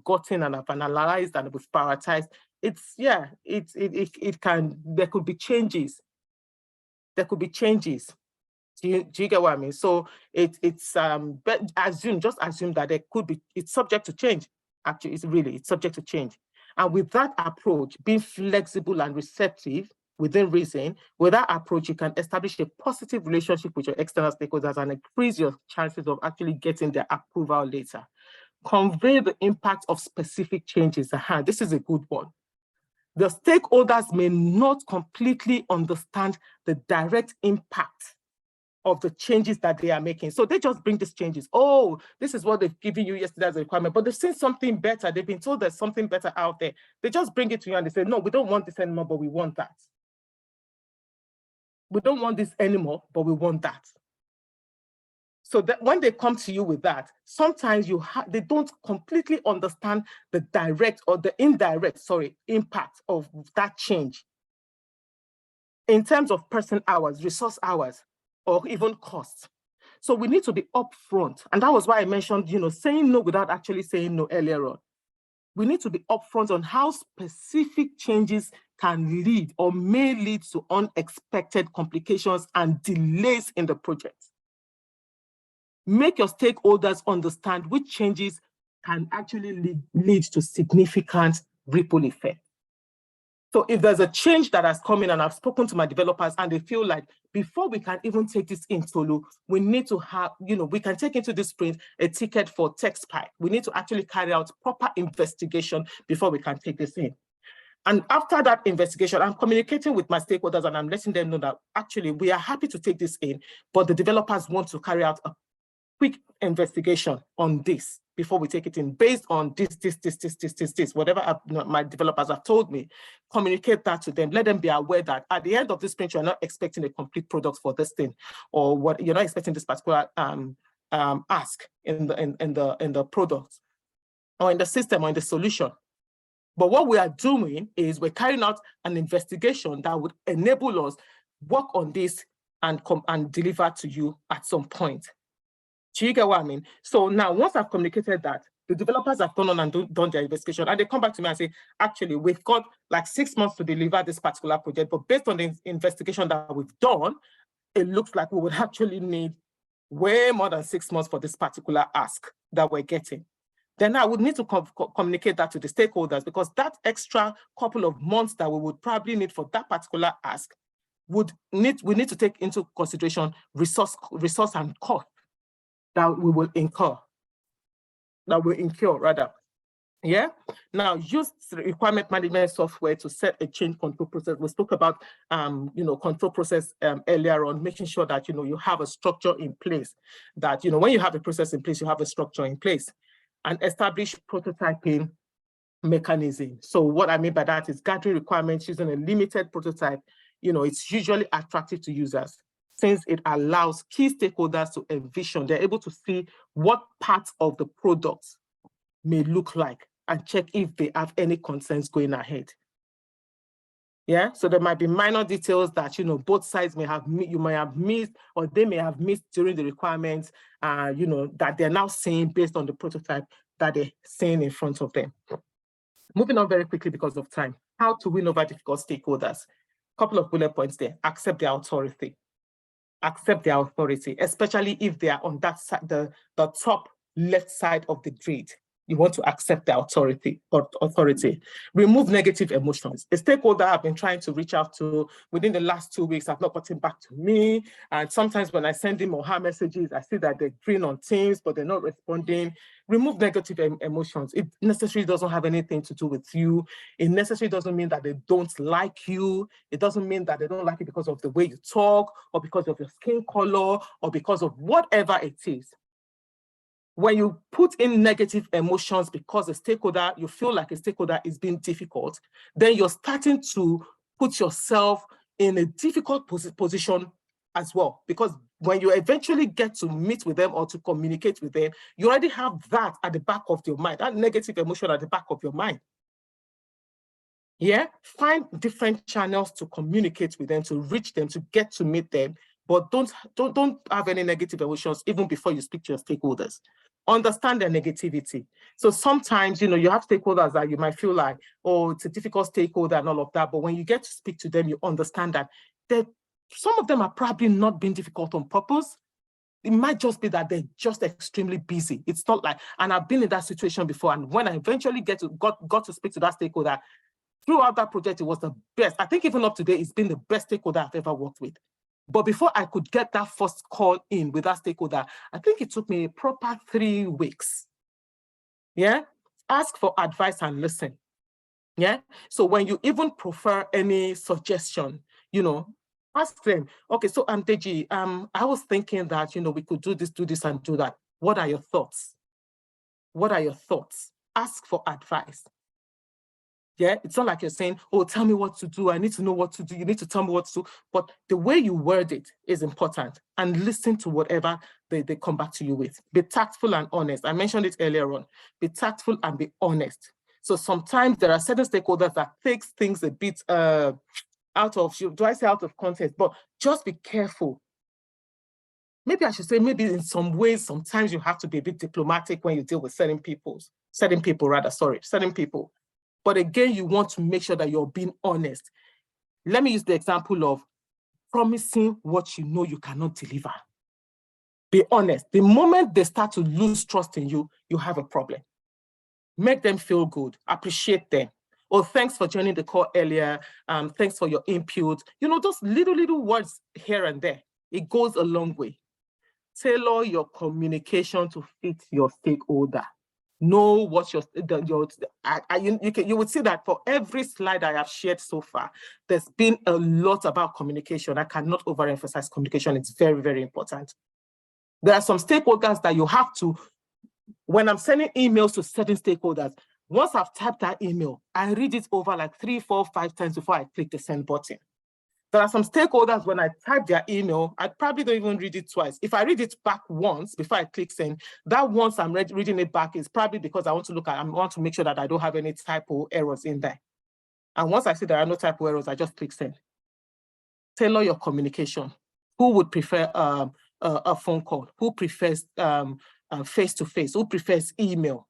gotten and I've analyzed and we've prioritized, there could be changes. There could be changes. Do you get what I mean? So just assume that it's subject to change. Actually, it's subject to change. And with that approach, being flexible and receptive within reason, with that approach, you can establish a positive relationship with your external stakeholders and increase your chances of actually getting their approval later. Convey the impact of specific changes. This is a good one. The stakeholders may not completely understand the direct impact of the changes that they are making. So they just bring these changes. Oh, this is what they've given you yesterday as a requirement, but they've seen something better. They've been told there's something better out there. They just bring it to you and they say, no, we don't want this anymore, but we want that. We don't want this anymore, but we want that. So that when they come to you with that, sometimes they don't completely understand the direct or the indirect, impact of that change in terms of person hours, resource hours, or even costs. So we need to be upfront. And that was why I mentioned, saying no without actually saying no earlier on. We need to be upfront on how specific changes can lead or may lead to unexpected complications and delays in the project. Make your stakeholders understand which changes can actually lead to significant ripple effect. So if there's a change that has come in and I've spoken to my developers and they feel like before we can even take this in Tolu, we need to have, we can take into this sprint a ticket for text pipe. We need to actually carry out proper investigation before we can take this in. And after that investigation, I'm communicating with my stakeholders and I'm letting them know that actually we are happy to take this in, but the developers want to carry out a quick investigation on this before we take it in, based on this, whatever my developers have told me. Communicate that to them. Let them be aware that at the end of this sprint, you're not expecting a complete product for this thing, or what you're not expecting this particular ask in the product, or in the system, or in the solution. But what we are doing is we're carrying out an investigation that would enable us work on this and deliver to you at some point. Do you get what I mean? So now, once I've communicated that, the developers have gone on and done their investigation, and they come back to me and say, actually, we've got like 6 months to deliver this particular project, but based on the investigation that we've done, it looks like we would actually need way more than 6 months for this particular ask that we're getting. Then I would need to communicate that to the stakeholders, because that extra couple of months that we would probably need for that particular ask we need to take into consideration resource and cost that we will incur. Yeah. Now, use requirement management software to set a change control process. We spoke about control process earlier on, making sure that you have a structure in place. That when you have a process in place, you have a structure in place, and establish prototyping mechanism. So what I mean by that is gathering requirements using a limited prototype. It's usually attractive to users, since it allows key stakeholders to envision. They're able to see what parts of the product may look like and check if they have any concerns going ahead. Yeah, so there might be minor details that both sides may have missed, or they may have missed during the requirements, that they're now seeing based on the prototype that they're seeing in front of them. Moving on very quickly because of time. How to win over difficult stakeholders. Couple of bullet points there. Accept their authority. Accept their authority, especially if they are on that side, the top left side of the grid. You want to accept the authority. Remove negative emotions. A stakeholder I've been trying to reach out to within the last 2 weeks have not gotten back to me. And sometimes when I send them or her messages, I see that they're green on Teams, but they're not responding. Remove negative emotions. It necessarily doesn't have anything to do with you. It necessarily doesn't mean that they don't like you. It doesn't mean that they don't like you because of the way you talk, or because of your skin color, or because of whatever it is. When you put in negative emotions because a stakeholder, you feel like a stakeholder is being difficult, then you're starting to put yourself in a difficult position as well. Because when you eventually get to meet with them or to communicate with them, you already have that at the back of your mind, that negative emotion at the back of your mind. Yeah, find different channels to communicate with them, to reach them, to get to meet them, but don't have any negative emotions even before you speak to your stakeholders. Understand their negativity. So sometimes, you have stakeholders that you might feel like, oh, it's a difficult stakeholder and all of that. But when you get to speak to them, you understand that some of them are probably not being difficult on purpose. It might just be that they're just extremely busy. It's not like, and I've been in that situation before. And when I eventually got to speak to that stakeholder, throughout that project, it was the best. I think even up to date, it's been the best stakeholder I've ever worked with. But before I could get that first call in with that stakeholder, I think it took me a proper 3 weeks. Yeah, ask for advice and listen. Yeah, so when you even prefer any suggestion, ask them, okay, so Deji, I was thinking that, we could do this and do that. What are your thoughts? What are your thoughts? Ask for advice. Yeah, it's not like you're saying, oh, tell me what to do. I need to know what to do. You need to tell me what to do. But the way you word it is important, and listen to whatever they come back to you with. Be tactful and honest. I mentioned it earlier on. Be tactful and be honest. So sometimes there are certain stakeholders that takes things a bit out of context, but just be careful. Maybe I should say, maybe in some ways, sometimes you have to be a bit diplomatic when you deal with certain people. But again, you want to make sure that you're being honest. Let me use the example of promising what you know you cannot deliver. Be honest. The moment they start to lose trust in you, you have a problem. Make them feel good. Appreciate them. or thanks for joining the call earlier, thanks for your input. You know, those little words here and there, it goes a long way. Tailor your communication to fit your stakeholder. Know what you would see that for every slide I have shared so far, there's been a lot about communication. I cannot overemphasize communication. It's very, very important. There are some stakeholders that you have to, when I'm sending emails to certain stakeholders, once I've typed that email, I read it over like 3, 4, 5 times before I click the send button. There are some stakeholders, when I type their email, I probably don't even read it twice. If I read it back once before I click send, that once I'm reading it back is probably because I want to make sure that I don't have any typo errors in there. And once I see there are no typo errors, I just click send. Tailor your communication. Who would prefer a phone call? Who prefers face-to-face? Who prefers email?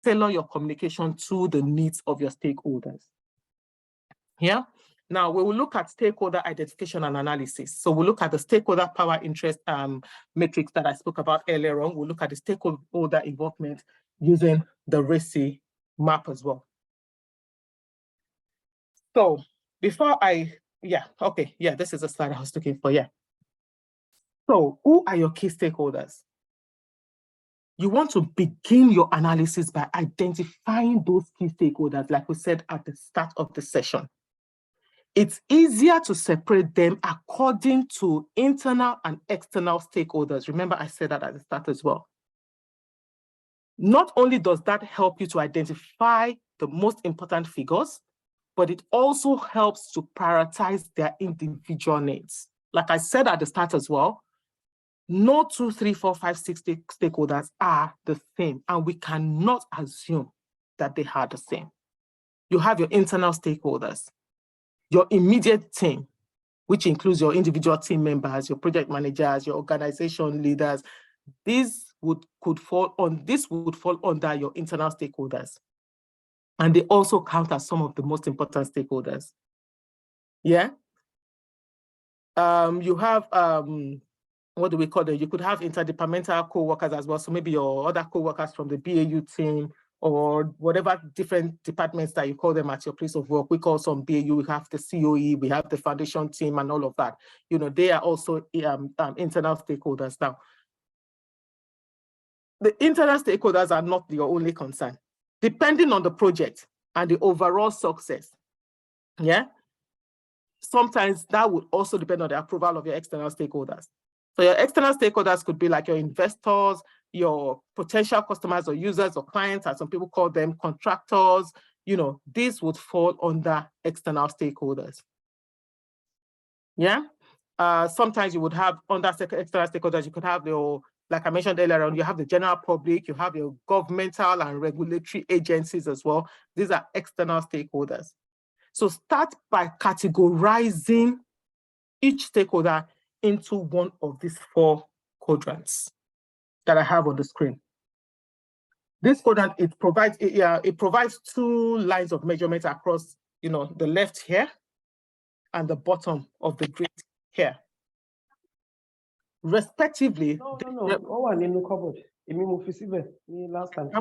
Tailor your communication to the needs of your stakeholders. Yeah. Now, we will look at stakeholder identification and analysis. So we'll look at the stakeholder power interest matrix that I spoke about earlier on. We'll look at the stakeholder involvement using the RACI map as well. So before this is the slide I was looking for, So who are your key stakeholders? You want to begin your analysis by identifying those key stakeholders, like we said at the start of the session. It's easier to separate them according to internal and external stakeholders. Remember, I said that at the start as well. Not only does that help you to identify the most important figures, but it also helps to prioritize their individual needs. Like I said at the start as well, no 2, 3, 4, 5, 6 stakeholders are the same, and we cannot assume that they are the same. You have your internal stakeholders, your immediate team, which includes your individual team members, your project managers, your organization leaders. This would fall under your internal stakeholders. And they also count as some of the most important stakeholders. Yeah. You have, what do we call them? You could have interdepartmental co-workers as well. So maybe your other co-workers from the BAU team, or whatever different departments that you call them at your place of work. We call some BAU, we have the COE, we have the foundation team and all of that. You know, they are also internal stakeholders. Now, the internal stakeholders are not your only concern. Depending on the project and the overall success, sometimes that would also depend on the approval of your external stakeholders. So your external stakeholders could be like your investors, your potential customers or users or clients, as some people call them, contractors. You know, these would fall under external stakeholders. Yeah. Sometimes you would have under external stakeholders, you could have your, like I mentioned earlier on, you have the general public, you have your governmental and regulatory agencies as well. These are external stakeholders. So start by categorizing each stakeholder into one of these 4 quadrants that I have on the screen. This quadrant, it provides 2 lines of measurement across, you know, the left here and the bottom of the grid here. Respectively. No. Can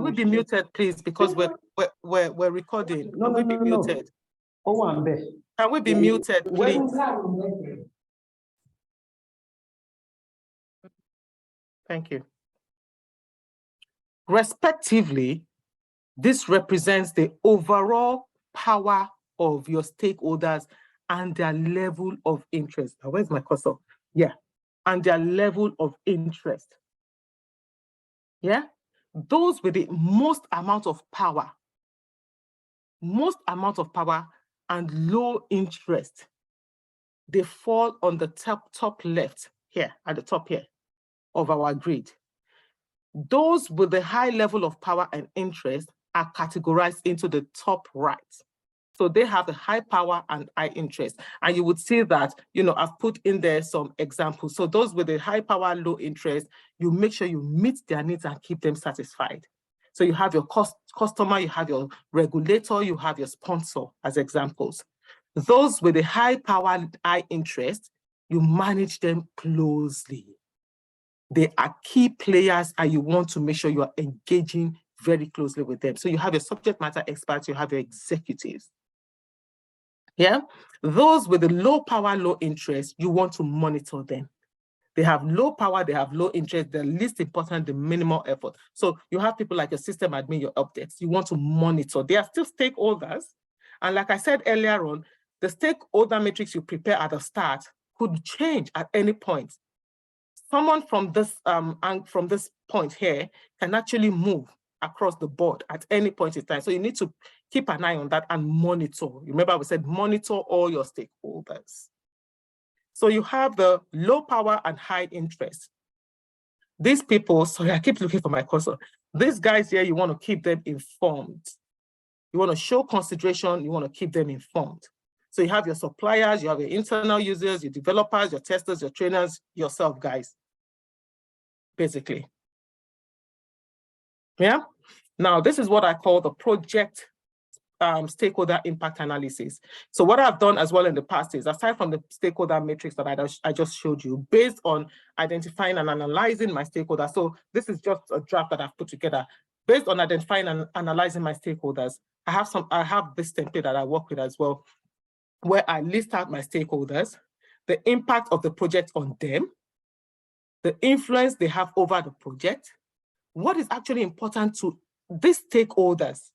we be muted, please, because we're recording? Can we be muted? Can we be muted, please? Thank you. Respectively, this represents the overall power of your stakeholders and their level of interest. Now, where's my cursor? Yeah, and their level of interest. Yeah, those with the most amount of power and low interest, they fall on the top left here, at the top here of our grid. Those with the high level of power and interest are categorized into the top right. So they have the high power and high interest. And you would see that, you know, I've put in there some examples. So those with the high power, low interest, you make sure you meet their needs and keep them satisfied. So you have your customer, you have your regulator, you have your sponsor as examples. Those with the high power, high interest, you manage them closely. They are key players and you want to make sure you are engaging very closely with them. So you have your subject matter experts, you have your executives. Yeah, those with the low power, low interest, you want to monitor them. They have low power, they have low interest, the least important, the minimal effort. So you have people like your system admin, your updates, you want to monitor. They are still stakeholders. And like I said earlier on, the stakeholder matrix you prepare at the start could change at any point. Someone from this and from this point here can actually move across the board at any point in time. So you need to keep an eye on that and monitor. Remember, we said monitor all your stakeholders. So you have the low power and high interest. These people, sorry, I keep looking for my cursor. These guys here, you want to keep them informed. You want to show consideration, you want to keep them informed. So you have your suppliers, you have your internal users, your developers, your testers, your trainers, yourself, guys, basically. Yeah. Now, this is what I call the project stakeholder impact analysis. So what I've done as well in the past is, aside from the stakeholder matrix that I just showed you, based on identifying and analyzing my stakeholders. So this is just a draft that I've put together. Based on identifying and analyzing my stakeholders, I have this template that I work with as well, where I list out my stakeholders, the impact of the project on them, the influence they have over the project, what is actually important to these stakeholders.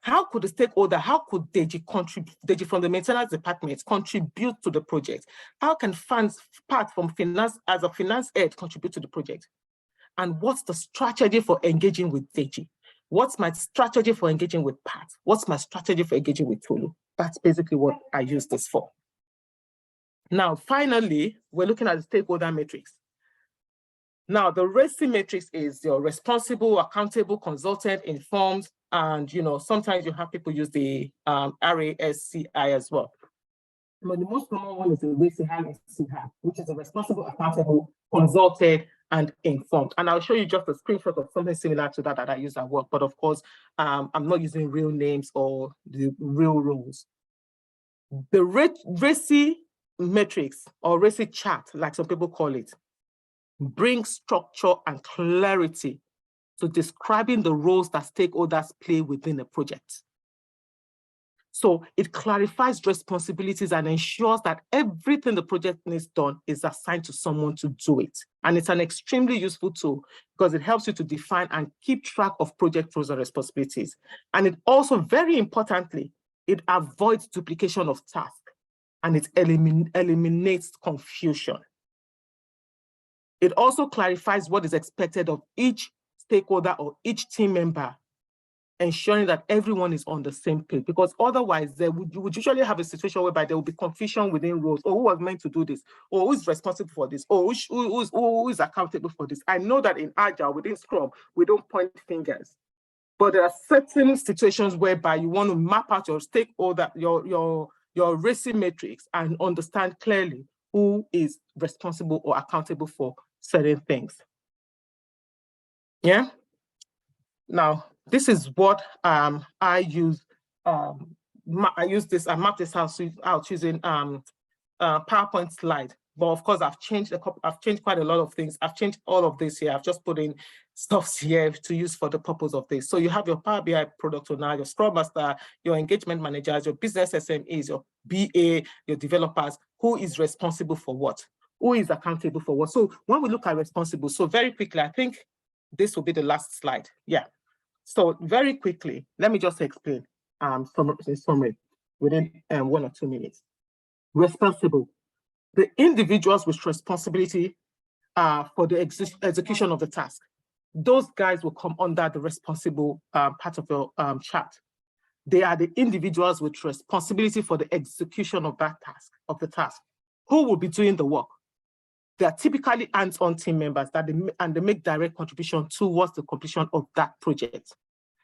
How could the stakeholder, how could Deji from the maintenance department contribute to the project? How can funds, part from finance, as a finance head, contribute to the project? And what's the strategy for engaging with Deji? What's my strategy for engaging with Pat? What's my strategy for engaging with Tolu? That's basically what I use this for. Now, finally, we're looking at the stakeholder matrix. Now, the RACI matrix is your responsible, accountable, consultant, informed, and sometimes you have people use the RASCI as well. But the most common one is the RACI, which is a responsible, accountable, consulted, and informed. And I'll show you just a screenshot of something similar to that I use at work. But of course, I'm not using real names or the real roles. The RACI matrix or RACI chart, like some people call it, brings structure and clarity to describing the roles that stakeholders play within a project. So it clarifies responsibilities and ensures that everything the project needs done is assigned to someone to do it. And it's an extremely useful tool because it helps you to define and keep track of project roles and responsibilities. And it also, very importantly, it avoids duplication of tasks and it eliminates confusion. It also clarifies what is expected of each stakeholder or each team member, ensuring that everyone is on the same page, because otherwise you would usually have a situation whereby there will be confusion within roles. Or who was meant to do this? Or who is responsible for this? Or who is accountable for this? I know that in Agile, within Scrum, we don't point fingers. But there are certain situations whereby you want to map out your stakeholder, your RACI matrix, and understand clearly who is responsible or accountable for certain things. Yeah. Now, this is what I use. I use this. I map this out using PowerPoint slide. But of course, I've changed quite a lot of things. I've changed all of this here. I've just put in stuff here to use for the purpose of this. So you have your Power BI product owner, your Scrum Master, your engagement managers, your business SMEs, your BA, your developers. Who is responsible for what? Who is accountable for what? So when we look at responsible, so very quickly, I think this will be the last slide. Yeah. So very quickly, let me just explain summary within 1 or 2 minutes. Responsible. The individuals with responsibility for the execution of the task. Those guys will come under the responsible part of your chart. They are the individuals with responsibility for the execution of that task, Who will be doing the work? They are typically hands-on team members and they make direct contribution towards the completion of that project.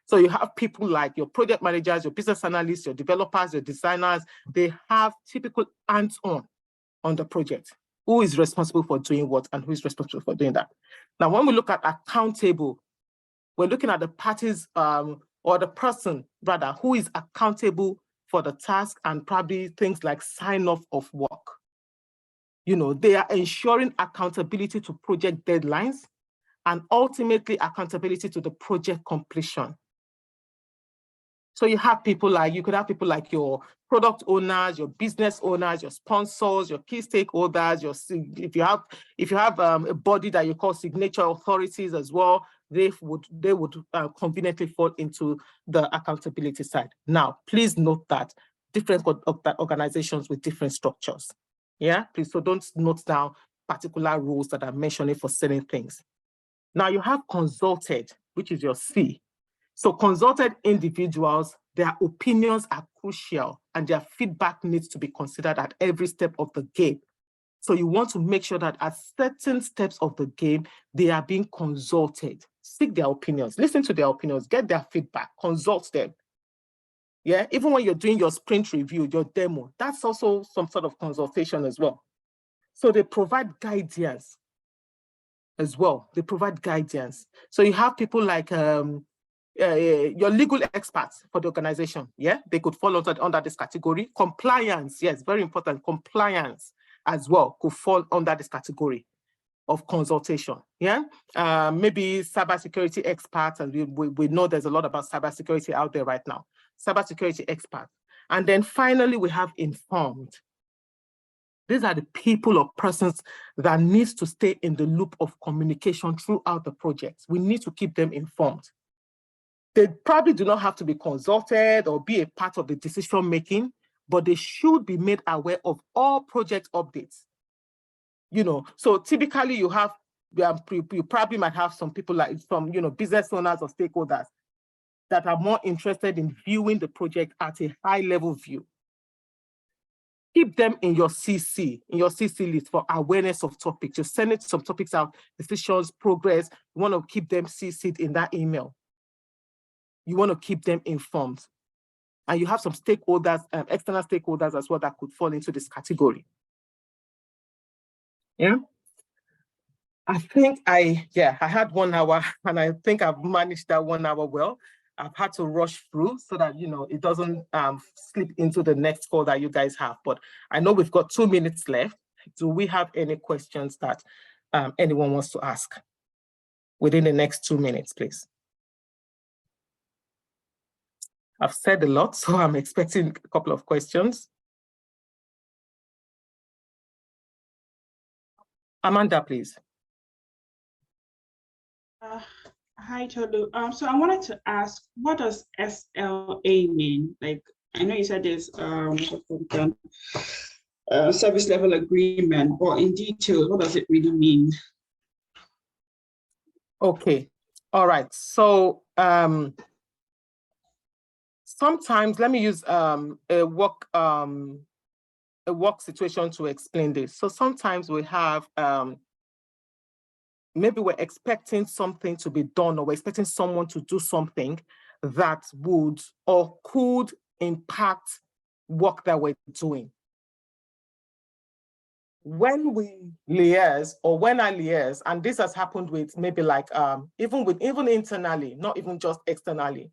So you have people like your project managers, your business analysts, your developers, your designers. They have typical hands-on the project. Who is responsible for doing what and who is responsible for doing that? Now, when we look at accountable, we're looking at the parties or the person rather who is accountable for the task and probably things like sign-off of work. They are ensuring accountability to project deadlines and ultimately accountability to the project completion. So you have people like, you could have people like your product owners, your business owners, your sponsors, your key stakeholders, if you have a body that you call signature authorities as well, they would conveniently fall into the accountability side. Now, please note that different organizations with different structures. Yeah, please, so don't note down particular rules that are mentioning for certain things. Now you have consulted, which is your C. So consulted individuals, their opinions are crucial and their feedback needs to be considered at every step of the game. So you want to make sure that at certain steps of the game, they are being consulted. Seek their opinions, listen to their opinions, get their feedback, consult them. Yeah, even when you're doing your sprint review, your demo, that's also some sort of consultation as well. So they provide guidance as well. They provide guidance. So you have people like your legal experts for the organization. Yeah, they could fall under this category. Compliance, yes, very important. Compliance as well could fall under this category of consultation. Yeah, maybe cybersecurity experts, and we know there's a lot about cybersecurity out there right now. Cybersecurity experts. And then finally, we have informed. These are the people or persons that needs to stay in the loop of communication throughout the project. We need to keep them informed. They probably do not have to be consulted or be a part of the decision making, but they should be made aware of all project updates. You know, so typically you have, you probably might have some people like some, business owners or stakeholders that are more interested in viewing the project at a high level view. Keep them in your CC list for awareness of topics. Just send it some topics out, decisions, progress. You want to keep them CC'd in that email. You want to keep them informed. And you have some stakeholders, external stakeholders as well that could fall into this category. Yeah. I think I had 1 hour and I think I've managed that 1 hour well. I've had to rush through so that, it doesn't slip into the next call that you guys have. But I know we've got 2 minutes left. Do we have any questions that anyone wants to ask within the next 2 minutes, please? I've said a lot, so I'm expecting a couple of questions. Amanda, please. Hi, Tolu. So I wanted to ask, what does SLA mean? Like, I know you said there's service level agreement, but in detail, what does it really mean? Okay, all right. So sometimes, let me use a work situation to explain this. So sometimes we have maybe we're expecting something to be done, or we're expecting someone to do something that would or could impact work that we're doing. When we liaise, or when I liaise, and this has happened with maybe like even internally, not even just externally,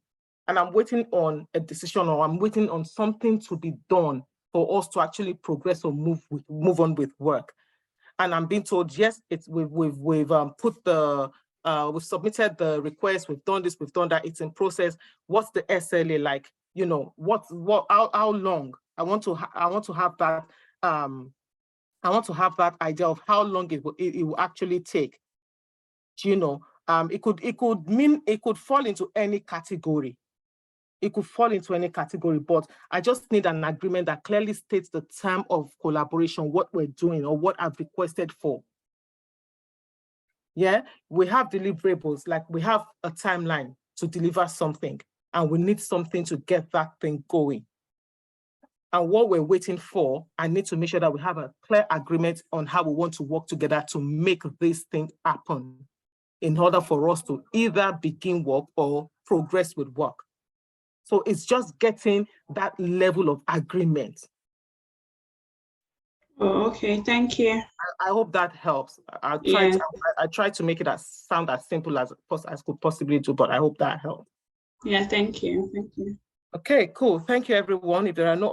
and I'm waiting on a decision, or I'm waiting on something to be done for us to actually progress or move on with work. And I'm being told, yes, we've submitted the request, we've done this, we've done that, it's in process. What's the SLA like? How long? I want to have that. I want to have that idea of how long it will actually take. It could fall into any category. It could fall into any category, but I just need an agreement that clearly states the term of collaboration, what we're doing or what I've requested for. Yeah, we have deliverables, like we have a timeline to deliver something, and we need something to get that thing going. And what we're waiting for, I need to make sure that we have a clear agreement on how we want to work together to make this thing happen in order for us to either begin work or progress with work. So it's just getting that level of agreement. Oh, okay, thank you. I hope that helps. I try to make it sound as simple as could possibly do, but I hope that helps. Yeah, thank you. Thank you. Okay, cool. Thank you, everyone. If there are no